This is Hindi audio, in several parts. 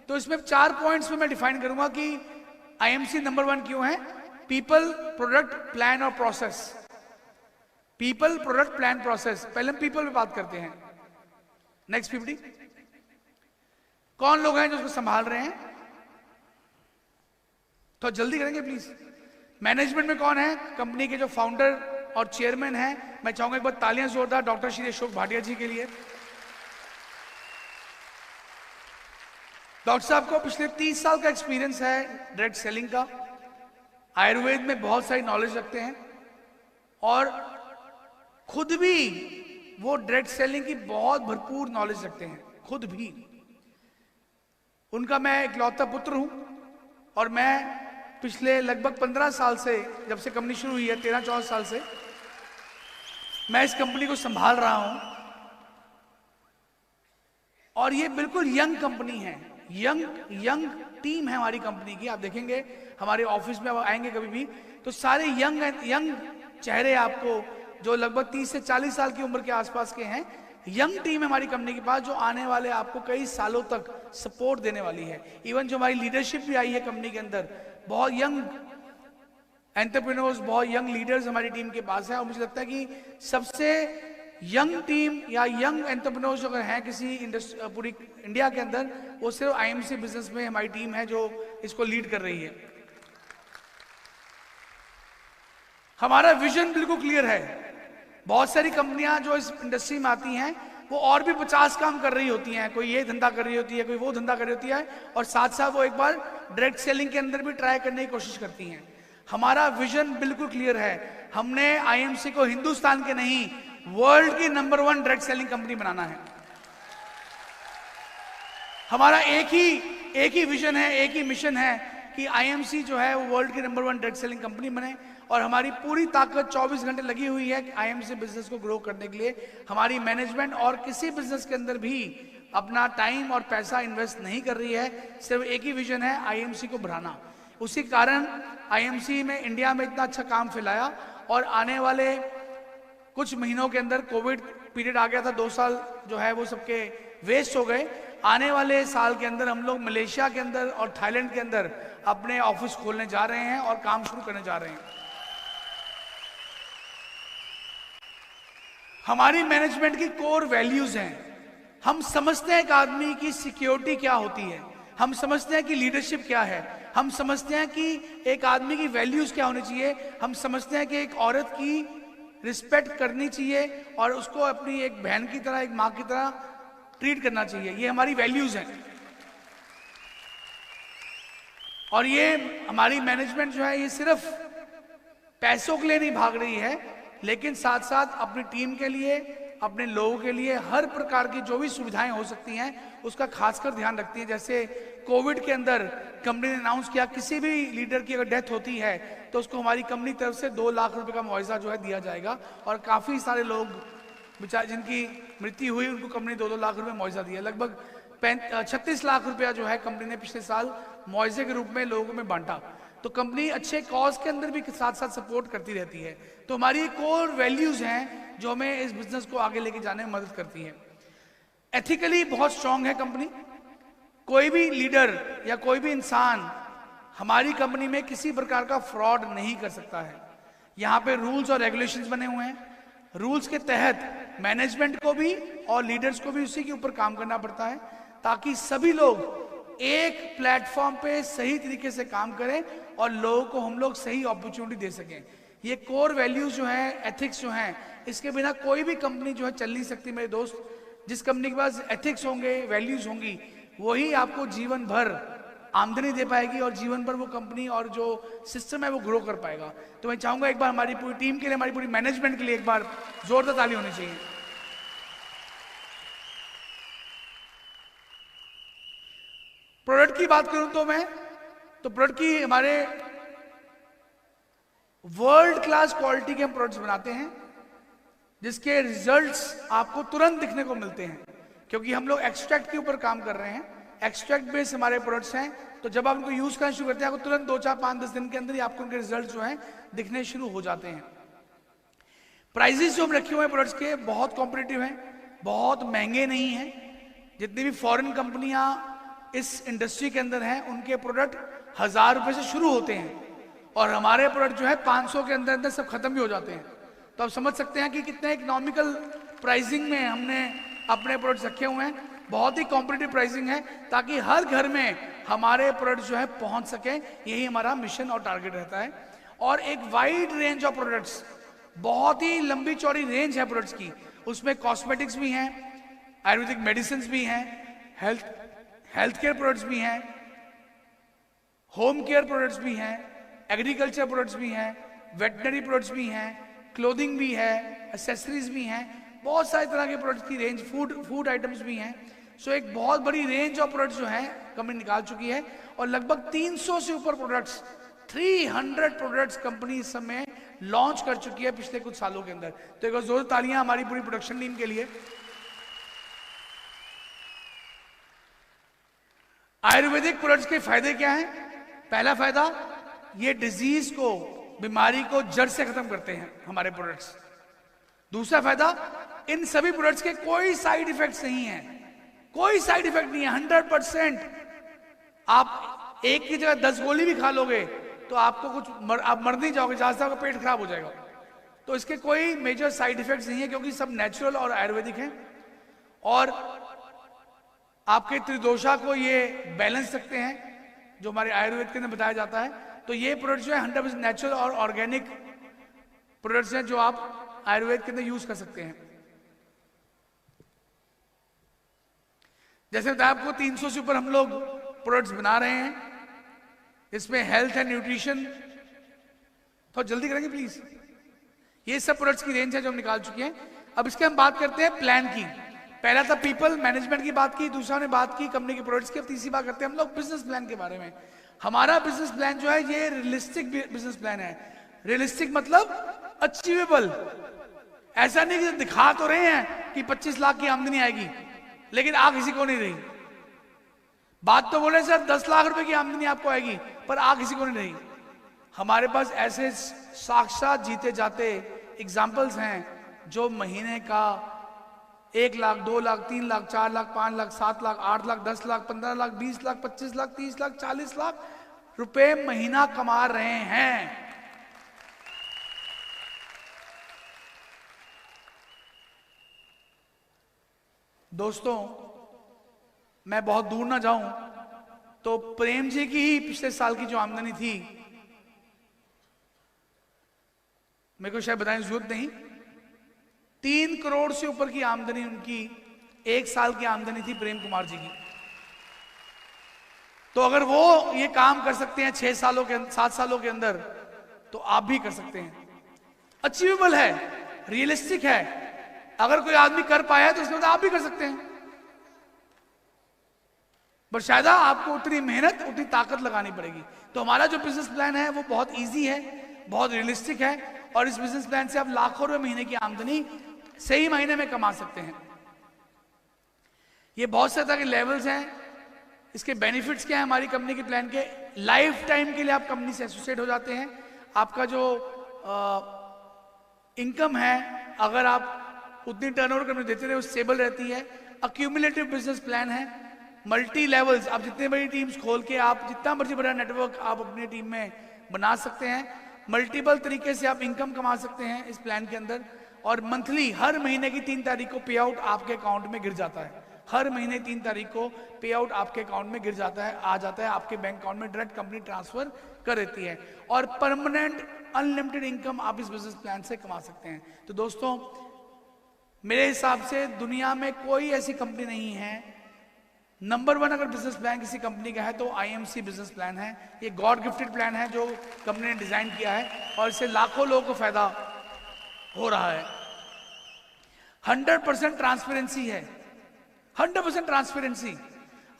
तो इसमें 4 पॉइंट्स में मैं डिफाइन करूंगा कि आईएमसी नंबर 1 क्यों है। पीपल, प्रोडक्ट, प्लान और process. People, product, plan, process. पहले हम पीपल पे बात करते हैं। नेक्स्ट 50। कौन लोग हैं जो उसको संभाल रहे हैं? तो जल्दी करेंगे प्लीज। मैनेजमेंट में कौन है? कंपनी के जो फाउंडर और चेयरमैन हैं। मैं चाहूंगा एक बार तालियां जोरदार डॉक्टर श्री अशोक भाटिया जी के लिए। डॉक्टर साहब को पिछले 30 साल का एक्सपीरियंस है डायरेक्ट सेलिंग का। आयुर्वेद में बहुत सारी नॉलेज रखते हैं और खुद भी वो डायरेक्ट सेलिंग की बहुत भरपूर नॉलेज रखते हैं, खुद भी। उनका मैं इकलौता पुत्र हूं और मैं पिछले लगभग 15 साल से, जब से कंपनी शुरू हुई है, 13-14 साल से मैं इस कंपनी को संभाल रहा हूं। और ये बिल्कुल यंग कंपनी है, यंग टीम है हमारी कंपनी की। आप देखेंगे हमारे ऑफिस में आएंगे कभी भी तो सारे यंग चेहरे आपको, जो लगभग 30 से 40 साल की उम्र के आसपास के हैं। यंग टीम है हमारी कंपनी के पास, जो आने वाले आपको कई सालों तक सपोर्ट देने वाली है। इवन जो हमारी लीडरशिप भी आई है कंपनी के अंदर, बहुत यंग एंटरप्रेन्योर्स, बहुत यंग लीडर्स हमारी टीम के पास है। और मुझे लगता है कि सबसे यंग टीम या यंग एंटरप्रेन्योर्स अगर हैं किसी पूरी इंडिया के अंदर, वो सिर्फ आईएमसी बिजनेस में हमारी टीम है जो इसको लीड कर रही है। हमारा विजन बिल्कुल क्लियर है। बहुत सारी कंपनियां जो इस इंडस्ट्री में आती हैं वो और भी 50 काम कर रही होती हैं। कोई ये धंधा कर रही होती है, कोई वो धंधा कर रही होती है, और साथ साथ वो एक बार डायरेक्ट सेलिंग के अंदर भी ट्राई करने की कोशिश करती हैं। हमारा विजन बिल्कुल क्लियर है। हमने आईएमसी को हिंदुस्तान के नहीं, वर्ल्ड की नंबर 1 डायरेक्ट सेलिंग कंपनी बनाना है। हमारा एक ही विजन है, एक ही मिशन है कि आईएमसी जो है वो वर्ल्ड की नंबर 1 डायरेक्ट सेलिंग कंपनी बने। और हमारी पूरी ताकत 24 घंटे लगी हुई है कि आईएमसी बिजनेस को ग्रो करने के लिए। हमारी मैनेजमेंट और किसी बिजनेस के अंदर भी अपना टाइम और पैसा इन्वेस्ट नहीं कर रही है। सिर्फ एक ही विजन है, आईएमसी को बढ़ाना। उसी कारण आईएमसी में इंडिया में इतना अच्छा काम फैलाया। और आने वाले कुछ महीनों के अंदर कोविड पीरियड आ गया था, 2 साल जो है वो सबके वेस्ट हो गए। आने वाले साल के अंदर हम लोग मलेशिया के अंदर और थाईलैंड के अंदर अपने ऑफिस खोलने जा रहे हैं और काम शुरू करने जा रहे हैं। हमारी मैनेजमेंट की कोर वैल्यूज हैं। हम समझते हैं कि आदमी की सिक्योरिटी क्या होती है, हम समझते हैं कि लीडरशिप क्या है, हम समझते हैं कि एक आदमी की वैल्यूज क्या होनी चाहिए, हम समझते हैं कि एक औरत की रिस्पेक्ट करनी चाहिए और उसको अपनी एक बहन की तरह, एक माँ की तरह ट्रीट करना चाहिए। ये हमारी वैल्यूज हैं। और ये हमारी मैनेजमेंट जो है ये सिर्फ पैसों के लिए नहीं भाग रही है, लेकिन साथ साथ अपनी टीम के लिए, अपने लोगों के लिए हर प्रकार की जो भी सुविधाएं हो सकती हैं उसका खासकर ध्यान रखती है। जैसे कोविड के अंदर कंपनी ने अनाउंस किया किसी भी लीडर की अगर डेथ होती है तो उसको हमारी कंपनी की तरफ से 2 लाख रुपए का मुआवजा जो है दिया जाएगा। और काफी सारे लोग बेचारे जिनकी मृत्यु हुई उनको कंपनी 2-2 लाख रुपए मुआवजा दिया। लगभग 36 लाख रुपया जो है कंपनी ने पिछले साल मुआवजे के रूप में लोगों में बांटा। तो कंपनी अच्छे कॉज के अंदर भी साथ साथ सपोर्ट करती रहती है। तो हमारी कोर वैल्यूज हैं जो हमें इस बिजनेस को आगे लेके जाने में मदद करती है। एथिकली बहुत स्ट्रांग है कंपनी। कोई भी लीडर या कोई भी इंसान हमारी कंपनी में किसी प्रकार का फ्रॉड नहीं कर सकता है। यहाँ पे रूल्स और रेगुलेशंस बने हुए हैं। रूल्स के तहत मैनेजमेंट को भी और लीडर्स को भी उसी के ऊपर काम करना पड़ता है ताकि सभी लोग एक प्लेटफॉर्म पे सही तरीके से काम करें और लोगों को हम लोग सही अपॉर्चुनिटी दे सकें। ये कोर वैल्यूज जो हैं, एथिक्स जो हैं, इसके बिना कोई भी कंपनी जो है चल नहीं सकती मेरे दोस्त। जिस कंपनी के पास एथिक्स होंगे, वैल्यूज होंगी, वही आपको जीवन भर आमदनी दे पाएगी और जीवन भर वो कंपनी और जो सिस्टम है वो ग्रो कर पाएगा। तो मैं चाहूंगा एक बार हमारी पूरी टीम के लिए, हमारी पूरी मैनेजमेंट के लिए एक बार जोरदार ताली होनी चाहिए। प्रोडक्ट की बात करूं तो प्रोडक्ट की हमारे वर्ल्ड क्लास क्वालिटी के हम प्रोडक्ट्स बनाते हैं जिसके रिजल्ट्स आपको तुरंत दिखने को मिलते हैं, क्योंकि हम लोग एक्सट्रैक्ट के ऊपर काम कर रहे हैं। एक्सट्रैक्ट बेस्ड हमारे प्रोडक्ट्स हैं। तो जब आप उनको यूज करना शुरू करते हैं आपको तुरंत 2, 4, 5, 10 दिन के अंदर ही आपको उनके रिजल्ट जो हैं दिखने शुरू हो जाते हैं। प्राइजेस जो हम रखे हुए हैं प्रोडक्ट्स के बहुत कॉम्पिटिटिव हैं, बहुत महंगे नहीं हैं। जितनी भी फॉरेन कंपनियां इस इंडस्ट्री के अंदर हैं उनके प्रोडक्ट 1000 रुपए से शुरू होते हैं और हमारे प्रोडक्ट जो है 500 के अंदर अंदर सब खत्म भी हो जाते हैं। तो आप समझ सकते हैं कि कितने इकोनॉमिकल प्राइसिंग में हमने अपने प्रोडक्ट्स रखे हुए हैं। बहुत ही कॉम्पिटिटिव प्राइसिंग है ताकि हर घर में हमारे प्रोडक्ट जो है पहुंच सके। यही हमारा मिशन और टारगेट रहता है। और एक वाइड रेंज ऑफ प्रोडक्ट्स, बहुत ही लंबी चौड़ी रेंज है प्रोडक्ट्स की। उसमें कॉस्मेटिक्स भी हैं, आयुर्वेदिक मेडिसिन भी हैं, हेल्थ केयर प्रोडक्ट्स भी हैं, होम केयर प्रोडक्ट्स भी हैं, एग्रीकल्चर प्रोडक्ट्स भी हैं, वेटनरी प्रोडक्ट्स भी हैं, क्लोथिंग भी है, एसेसरीज भी हैं, बहुत सारे तरह के प्रोडक्ट्स की रेंज, फूड आइटम्स भी हैं। सो एक बहुत बड़ी रेंज ऑफ प्रोडक्ट्स जो है कंपनी निकाल चुकी है और लगभग 300 से ऊपर प्रोडक्ट्स, 300 प्रोडक्ट्स कंपनी इस समय लॉन्च कर चुकी है पिछले कुछ सालों के अंदर। तो एक बार जोरदार तालियां हमारी पूरी प्रोडक्शन टीम के लिए। आयुर्वेदिक प्रोडक्ट्स के फायदे क्या हैं? पहला फायदा, ये डिजीज को, बीमारी को जड़ से खत्म करते हैं हमारे प्रोडक्ट्स। दूसरा फायदा, इन सभी प्रोडक्ट्स के कोई साइड इफेक्ट्स नहीं है, कोई साइड इफेक्ट नहीं है। 100% आप एक की जगह 10 गोली भी खा लोगे तो आपको आप मर नहीं जाओगे, ज्यादा से आपका पेट खराब हो जाएगा। तो इसके कोई मेजर साइड इफेक्ट्स नहीं है क्योंकि सब नेचुरल और आयुर्वेदिक हैं। और आपके त्रिदोषा को ये बैलेंस रखते हैं जो हमारे आयुर्वेद के अंदर बताया जाता है। तो ये प्रोडक्ट्स जो है 100% नेचुरल और ऑर्गेनिक प्रोडक्ट्स हैं जो आप आयुर्वेद के अंदर यूज कर सकते हैं। जैसे बताया आपको 300 से ऊपर हम लोग प्रोडक्ट्स बना रहे हैं। इसमें हेल्थ एंड न्यूट्रिशन, थोड़ा जल्दी करेंगे प्लीज। ये सब प्रोडक्ट्स की रेंज है जो हम निकाल चुके हैं। अब इसके हम बात करते हैं प्लान की। पहला था पीपल मैनेजमेंट की बात की, दूसरा ने बात की कंपनी के प्रोडक्ट्स की। अब तीसरी बात करते हैं हम लोग बिजनेस प्लान के बारे में। हमारा बिजनेस प्लान जो है ये रियलिस्टिक बिजनेस प्लान है। रियलिस्टिक मतलब अचीवेबल। ऐसा नहीं कि दिखा तो रहे हैं कि 25 लाख की आमदनी आएगी लेकिन आ किसी को नहीं रही। बात तो बोले सर 10 लाख रुपए की आमदनी आपको आएगी पर आ किसी को नहीं रही। हमारे पास ऐसे साक्षात जीते जाते एग्जाम्पल्स हैं जो महीने का 1 लाख, 2 लाख, 3 लाख, 4 लाख, 5 लाख, 7 लाख, 8 लाख, 10 लाख, 15 लाख, 20 लाख, 25 लाख, 30 लाख, 40 लाख रुपए महीना कमा रहे हैं। दोस्तों, मैं बहुत दूर ना जाऊं तो प्रेम जी की ही पिछले साल की जो आमदनी थी, मेरे को शायद बताने की जरूरत नहीं, 3 करोड़ से ऊपर की आमदनी उनकी 1 साल की आमदनी थी प्रेम कुमार जी की। तो अगर वो ये काम कर सकते हैं 6 सालों के 7 सालों के अंदर तो आप भी कर सकते हैं। अचीवेबल है, रियलिस्टिक है। अगर कोई आदमी कर पाया है तो उसके बाद आप भी कर सकते हैं। पर शायद आपको उतनी मेहनत, उतनी ताकत लगानी पड़ेगी। तो हमारा जो बिजनेस प्लान है वो बहुत इजी है, बहुत रियलिस्टिक है और इस बिजनेस प्लान से आप लाखों रुपए महीने की आमदनी सही महीने में कमा सकते हैं। ये बहुत से तरह के लेवल्स हैं। इसके बेनिफिट्स क्या है हमारी कंपनी के प्लान के? लाइफ टाइम के लिए आप कंपनी से एसोसिएट हो जाते हैं। आपका जो इनकम है, अगर आप उतनी टर्नओवर कंपनी देते रहे वो स्टेबल रहती है। अक्यूमुलेटिव बिजनेस प्लान है। मल्टी लेवल्स, आप जितने बड़ी टीम्स खोल के आप जितना मर्जी बड़ा नेटवर्क आप अपनी टीम में बना सकते हैं। मल्टीपल तरीके से आप इनकम कमा सकते हैं इस प्लान के अंदर। और मंथली हर महीने की 3 तारीख को पे आउट आपके अकाउंट में गिर जाता है। हर महीने 3 तारीख को पे आउट आपके अकाउंट में गिर जाता है, आ जाता है आपके बैंक अकाउंट में, डायरेक्ट कंपनी ट्रांसफर कर देती है। और परमानेंट अनलिमिटेड इनकम आप इस बिजनेस प्लान से कमा सकते हैं। तो दोस्तों, मेरे हिसाब से दुनिया में कोई ऐसी कंपनी नहीं है, नंबर 1 अगर बिजनेस प्लान किसी कंपनी का है तो आईएमसी बिजनेस प्लान है। ये गॉड गिफ्टेड प्लान है जो कंपनी ने डिजाइन किया है और इससे लाखों लोगों को फायदा हो रहा है। 100% ट्रांसपेरेंसी है, 100% ट्रांसपेरेंसी।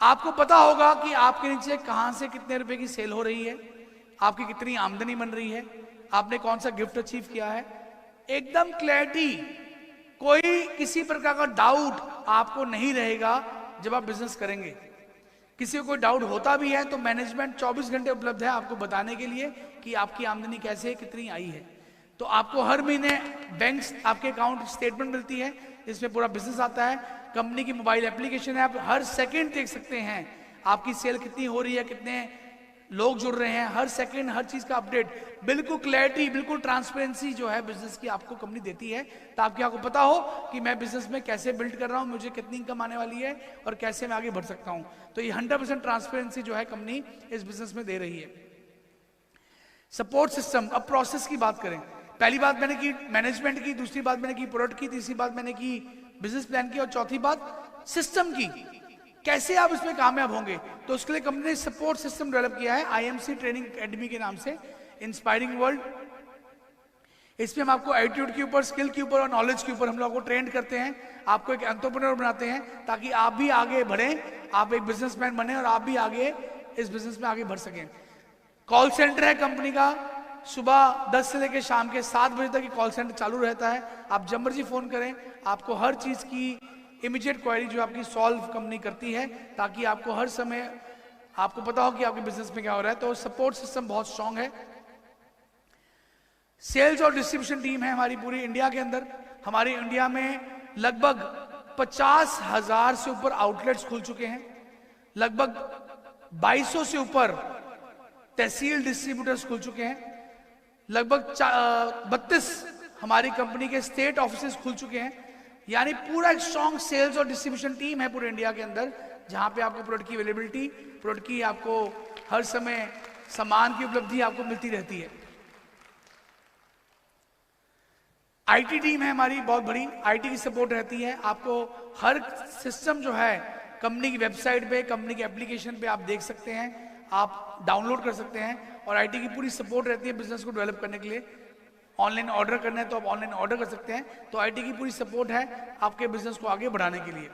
आपको पता होगा कि आपके नीचे कहां से कितने रुपए की सेल हो रही है, आपकी कितनी आमदनी बन रही है, आपने कौन सा गिफ्ट अचीव किया है, एकदम क्लैरिटी। कोई किसी प्रकार का डाउट आपको नहीं रहेगा जब आप बिजनेस करेंगे। किसी को कोई डाउट होता भी है तो मैनेजमेंट 24 घंटे उपलब्ध है आपको बताने के लिए कि आपकी आमदनी कैसे है, कितनी आई है। तो आपको हर महीने बैंक्स आपके अकाउंट स्टेटमेंट मिलती है, इसमें पूरा बिजनेस आता है। कंपनी की मोबाइल एप्लीकेशन है, आप हर सेकंड देख सकते हैं आपकी सेल कितनी हो रही है, कितने लोग जुड़ रहे हैं, हर सेकंड हर चीज का अपडेट, बिल्कुल क्लैरिटी, बिल्कुल ट्रांसपेरेंसी जो है बिजनेस की आपको कंपनी देती है, ताकि आपको पता हो कि मैं बिजनेस में कैसे बिल्ड कर रहा हूं, मुझे कितनी इनकम आने वाली है और कैसे मैं आगे बढ़ सकता हूं। तो ये 100% ट्रांसपेरेंसी जो है कंपनी इस बिजनेस में दे रही है। सपोर्ट सिस्टम, अब प्रोसेस की बात करें। पहली बात मैंने की मैनेजमेंट की, दूसरी बात मैंने की प्रोडक्ट की, तीसरी बात मैंने की बिजनेस प्लान की, और चौथी बात सिस्टम की, कैसे आप इसमें कामयाब होंगे। तो उसके लिए कंपनी ने सपोर्ट सिस्टम डेवलप किया है IMC ट्रेनिंग एकेडमी के नाम से, इंस्पायरिंग वर्ल्ड। इसमें हम आपको एटीट्यूड के ऊपर, स्किल के ऊपर और नॉलेज के ऊपर हम लोग को ट्रेन करते हैं, आपको एक एंटरप्रेन्योर बनाते हैं, ताकि आप भी आगे बढ़ें, आप एक बिजनेसमैन बने और आप भी आगे इस बिजनेस में आगे बढ़ सकें। कॉल सेंटर है कंपनी का, सुबह 10 से लेकर शाम के 7 बजे तक कॉल सेंटर चालू रहता है। आप जब मर्जी फोन करें, आपको हर चीज की इमीडिएट क्वेरी जो आपकी सॉल्व कंपनी करती है, ताकि आपको हर समय आपको पता हो कि आपके बिजनेस में क्या हो रहा है। तो सपोर्ट सिस्टम बहुत स्ट्रांग है। सेल्स और डिस्ट्रीब्यूशन टीम है हमारी पूरी इंडिया के अंदर। हमारी इंडिया में लगभग 50,000 से ऊपर आउटलेट्स खुल चुके हैं, लगभग 2200 से ऊपर तहसील डिस्ट्रीब्यूटर्स खुल चुके हैं, लगभग 32 हमारी कंपनी के स्टेट ऑफिसेस खुल चुके हैं। यानी पूरा एक स्ट्रॉन्ग सेल्स और डिस्ट्रीब्यूशन टीम है पूरे इंडिया के अंदर, जहां पे आपको प्रोडक्ट की अवेलेबिलिटी, प्रोडक्ट की आपको हर समय सामान की उपलब्धि आपको मिलती रहती है। IT टीम है हमारी बहुत बड़ी, IT की सपोर्ट रहती है। आपको हर सिस्टम जो है कंपनी की वेबसाइट पे, कंपनी के एप्लीकेशन पे आप देख सकते हैं, आप डाउनलोड कर सकते हैं, और IT की पूरी सपोर्ट रहती है बिजनेस को डेवलप करने के लिए। ऑनलाइन ऑर्डर करना है तो आप ऑनलाइन ऑर्डर कर सकते हैं, तो IT की पूरी सपोर्ट है आपके बिजनेस को आगे बढ़ाने के लिए।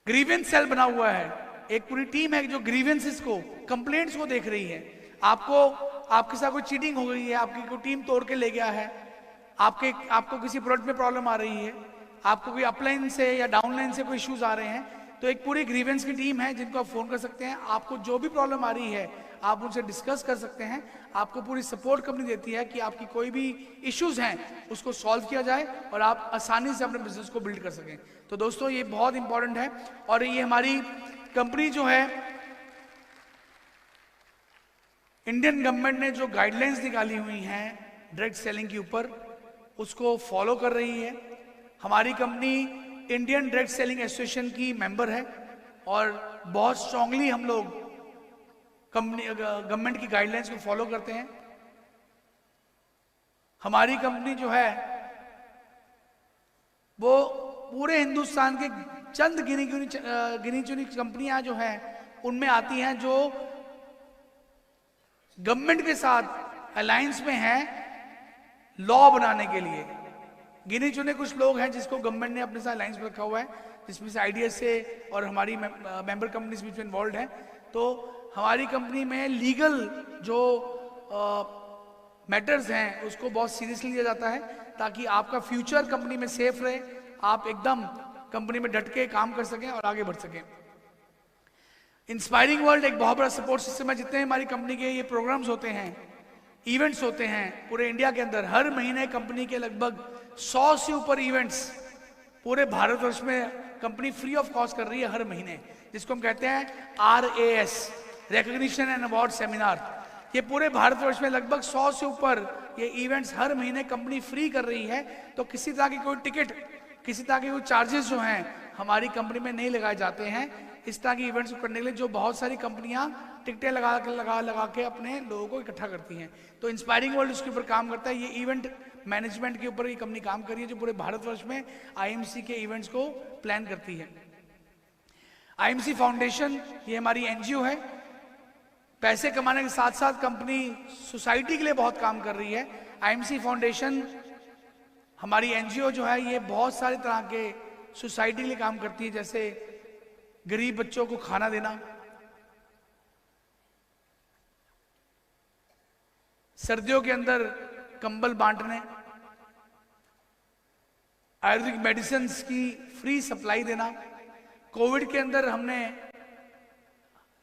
ग्रीवेंस सेल बना हुआ है, एक पूरी टीम है जो ग्रीवेंसेस को, कंप्लेंट्स को देख रही है। आपके साथ कोई चीटिंग हो गई है, आपकी कोई टीम तोड़ के ले गया है, आपको किसी प्रोडक्ट में प्रॉब्लम आ रही है, आपको कोई अपलाइन से या डाउनलाइन से कोई इश्यूज आ रहे हैं, तो एक पूरी ग्रीवेंस की टीम है जिनको आप फोन कर सकते हैं। आपको जो भी प्रॉब्लम आ रही है आप उनसे डिस्कस कर सकते हैं। आपको पूरी सपोर्ट कंपनी देती है कि आपकी कोई भी इश्यूज हैं उसको सॉल्व किया जाए और आप आसानी से अपने बिजनेस को बिल्ड कर सकें। तो दोस्तों ये बहुत इंपॉर्टेंट है, और ये हमारी कंपनी जो है, इंडियन गवर्नमेंट ने जो गाइडलाइंस निकाली हुई हैं डायरेक्ट सेलिंग के ऊपर, उसको फॉलो कर रही है। हमारी company Indian direct selling association की मेंबर है, और बहुत स्ट्रांगली हम लोग कंपनी गवर्नमेंट की गाइडलाइंस को फॉलो करते हैं। हमारी कंपनी जो है वो पूरे हिंदुस्तान के चंद गिनी चुनी कंपनियां जो हैं उनमें आती हैं जो गवर्नमेंट के साथ अलायंस में हैं लॉ बनाने के लिए। गिने चुने कुछ लोग हैं जिसको गवर्नमेंट ने अपने साथ अलायंस में रखा हुआ है, जिसमें से IDSA और हमारी मेंबर कंपनीज भी इन्वॉल्व हैं। तो हमारी कंपनी में लीगल जो मैटर्स हैं उसको बहुत सीरियसली लिया जाता है, ताकि आपका फ्यूचर कंपनी में सेफ रहे, आप एकदम कंपनी में डट के काम कर सकें और आगे बढ़ सकें। इंस्पायरिंग वर्ल्ड एक बहुत बड़ा सपोर्ट सिस्टम है। जितने हमारी कंपनी के ये प्रोग्राम्स होते हैं, इवेंट्स होते हैं पूरे इंडिया के अंदर, हर महीने कंपनी के लगभग 100 से ऊपर इवेंट्स पूरे भारतवर्ष में कंपनी फ्री ऑफ कॉस्ट कर रही है हर महीने, जिसको हम कहते हैं RAS, recognition and award seminar. ये पूरे भारतवर्ष में लगभग 100 से ऊपर ये इवेंट्स हर महीने कंपनी फ्री कर रही है। तो किसी तरह की कोई टिकट, किसी तरह के कोई चार्जेस जो हैं हमारी कंपनी में नहीं लगाए जाते हैं इस तरह की इवेंट्स को करने के लिए, जो बहुत सारी कंपनियां टिकटें लगा के अपने लोगों को इकट्ठा करती हैं। तो इंस्पायरिंग वर्ल्ड उसके ऊपर काम करता है। ये इवेंट मैनेजमेंट के ऊपर ये कंपनी काम कर रही है, जो पूरे भारतवर्ष में IMC के इवेंट्स को प्लान करती है। IMC फाउंडेशन ये हमारी NGO है। पैसे कमाने के साथ साथ कंपनी सोसाइटी के लिए बहुत काम कर रही है। IMC फाउंडेशन हमारी NGO जो है ये बहुत सारे तरह के सोसाइटी के लिए काम करती है, जैसे गरीब बच्चों को खाना देना, सर्दियों के अंदर कंबल बांटने, आयुर्वेदिक मेडिसिन की फ्री सप्लाई देना। कोविड के अंदर हमने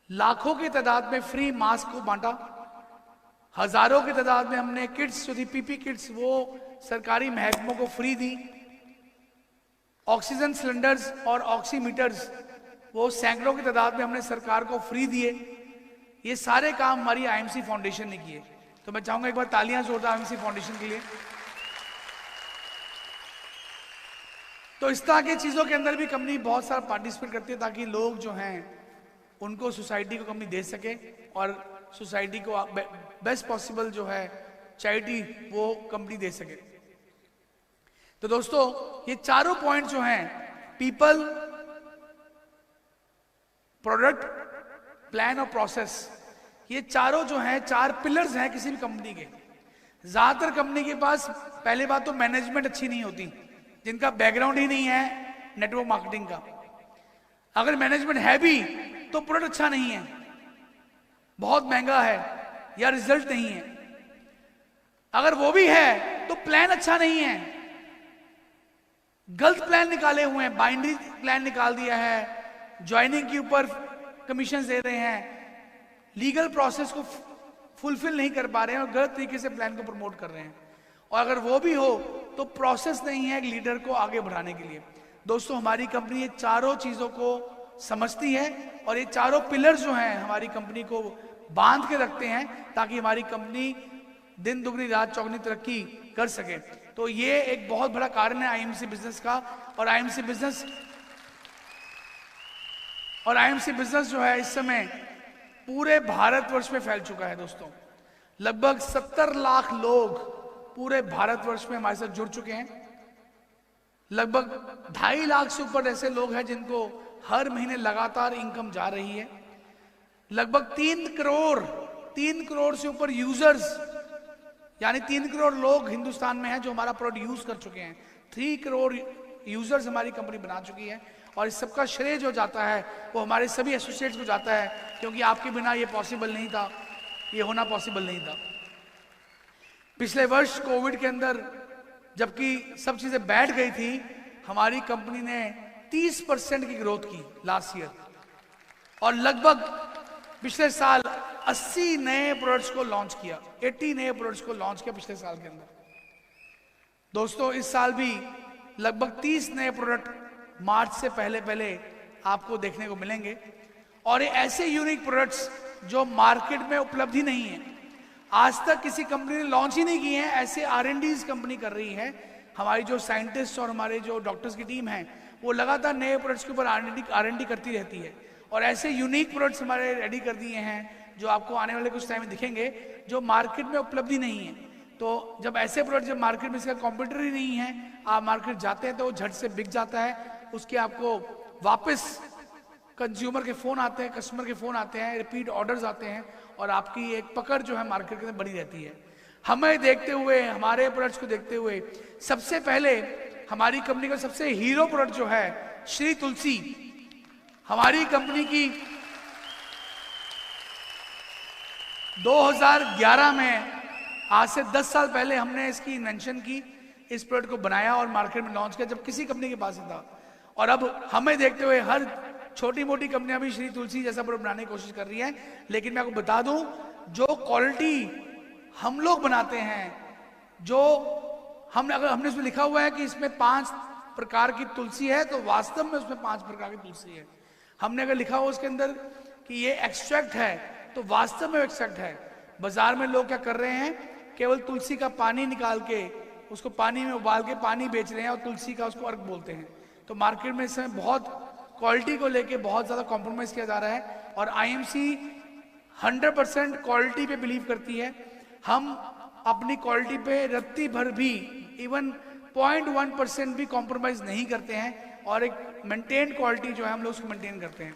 लाखों की तादाद में फ्री मास्क को बांटा, हजारों की तादाद में हमने किट्स जो थी PP किट्स वो सरकारी महकमों को फ्री दी। ऑक्सीजन सिलेंडर्स और ऑक्सीमीटर्स वो सैकड़ों की तादाद में हमने सरकार को फ्री दिए। ये सारे काम हमारी आईएमसी फाउंडेशन ने किए। तो मैं चाहूंगा एक बार तालियां जोरदार आईएमसी फाउंडेशन के लिए। तो इस तरह की चीजों के अंदर भी कंपनी बहुत सारा पार्टिसिपेट करती है ताकि लोग जो हैं उनको सोसाइटी को कंपनी दे सके और सोसाइटी को बेस्ट पॉसिबल जो है चैरिटी वो कंपनी दे सके। तो दोस्तों ये चारों पॉइंट जो हैं, पीपल, प्रोडक्ट, प्लान और प्रोसेस, ये चारों जो हैं 4 पिलर्स हैं किसी भी कंपनी के। ज्यादातर कंपनी के पास पहले बात तो मैनेजमेंट अच्छी नहीं होती, जिनका बैकग्राउंड ही नहीं है नेटवर्क मार्केटिंग का। अगर मैनेजमेंट है भी तो प्रोडक्ट अच्छा नहीं है, बहुत महंगा है या रिजल्ट नहीं है। अगर वो भी है तो प्लान अच्छा नहीं है, गलत प्लान निकाले हुए हैं, बाइंड्री प्लान निकाल दिया है, ज्वाइनिंग के ऊपर कमीशन दे रहे हैं, लीगल प्रोसेस को फुलफिल नहीं कर पा रहे हैं और गलत तरीके से प्लान को प्रमोट कर रहे हैं। और अगर वो भी हो तो प्रोसेस नहीं है एक लीडर को आगे बढ़ाने के लिए। दोस्तों हमारी कंपनी ये चारों चीजों को समझती है और ये चारों पिलर जो हैं हमारी कंपनी को बांध के रखते हैं ताकि हमारी कंपनी दिन दुगनी रात चौगनी तरक्की कर सके। तो ये एक बहुत बड़ा कारण है आईएमसी बिजनेस का। और आईएमसी बिजनेस जो है इस समय पूरे भारतवर्ष में फैल चुका है। दोस्तों लगभग 70 लाख लोग पूरे भारतवर्ष में हमारे साथ जुड़ चुके हैं। लगभग 2.5 लाख से ऊपर ऐसे लोग हैं जिनको हर महीने लगातार इनकम जा रही है। लगभग 3 करोड़ से ऊपर यूजर्स, यानी 3 करोड़ लोग हिंदुस्तान में हैं जो हमारा प्रोडक्ट यूज कर चुके हैं। 3 करोड़ यूजर्स हमारी कंपनी बना चुकी है और इस सबका श्रेय जो जाता है वो हमारे सभी एसोसिएट्स को जाता है, क्योंकि आपके बिना ये पॉसिबल नहीं था, ये होना पॉसिबल नहीं था। पिछले वर्ष कोविड के अंदर जबकि सब चीजें बैठ गई थी, हमारी कंपनी ने 30% की ग्रोथ की लास्ट ईयर और लगभग पिछले साल 80 नए प्रोडक्ट्स को लॉन्च किया, 80 नए प्रोडक्ट्स को लॉन्च किया पिछले साल के अंदर। दोस्तों इस साल भी लगभग 30 नए प्रोडक्ट मार्च से पहले आपको देखने को मिलेंगे और ये ऐसे यूनिक प्रोडक्ट्स जो मार्केट में उपलब्ध ही नहीं है, आज तक किसी कंपनी ने लॉन्च ही नहीं किए हैं, ऐसे R&Ds कंपनी कर रही है। हमारी जो साइंटिस्ट और हमारे जो डॉक्टर्स की टीम है वो लगातार नए प्रोडक्ट्स के ऊपर R&D करती रहती है और ऐसे यूनिक प्रोडक्ट्स हमारे रेडी कर दिए हैं जो आपको आने वाले कुछ टाइम में दिखेंगे जो मार्केट में उपलब्ध ही नहीं है। तो जब ऐसे प्रोडक्ट जब मार्केट में इसका कॉम्पिटिटर ही नहीं है, आप मार्केट जाते हैं तो वो झट से बिक जाता है, उसके आपको वापस कंज्यूमर के फोन आते हैं, कस्टमर के फोन आते हैं, रिपीट ऑर्डर्स आते हैं और आपकी एक पकड़ जो है मार्केट के अंदर बनी रहती है। हमें देखते हुए, हमारे प्रोडक्ट्स को देखते हुए सबसे पहले हमारी कंपनी का सबसे हीरो प्रोडक्ट जो है श्री तुलसी, हमारी कंपनी की 2011 में, आज से 10 साल पहले हमने इसकी इन्वेंशन की, इस प्रोडक्ट को बनाया और मार्केट में लॉन्च किया जब किसी कंपनी के पास ही था। और अब हमें देखते हुए हर छोटी मोटी कंपनियां भी श्री तुलसी जैसा प्रोडक्ट बनाने की कोशिश कर रही हैं। लेकिन मैं आपको बता दूं, जो क्वालिटी हम लोग बनाते हैं, जो हमने उसमें लिखा हुआ है कि इसमें 5 प्रकार की तुलसी है, तो वास्तव में उसमें 5 प्रकार की तुलसी है। हमने अगर लिखा हो उसके अंदर कि ये एक्सट्रैक्ट है, तो वास्तव में एक्सट्रैक्ट है। बाजार में लोग क्या कर रहे हैं, केवल तुलसी का पानी निकाल के उसको पानी में उबाल के पानी बेच रहे हैं और तुलसी का उसको अर्क बोलते हैं। तो मार्केट में इस समय बहुत क्वालिटी को लेके बहुत ज्यादा कॉम्प्रोमाइज किया जा रहा है और आईएमसी 100% क्वालिटी पे बिलीव करती है। हम अपनी क्वालिटी पे रत्ती भर भी, इवन 0.1% भी कॉम्प्रोमाइज नहीं करते हैं और एक मेंटेन क्वालिटी जो है हम लोग उसको मेंटेन करते हैं।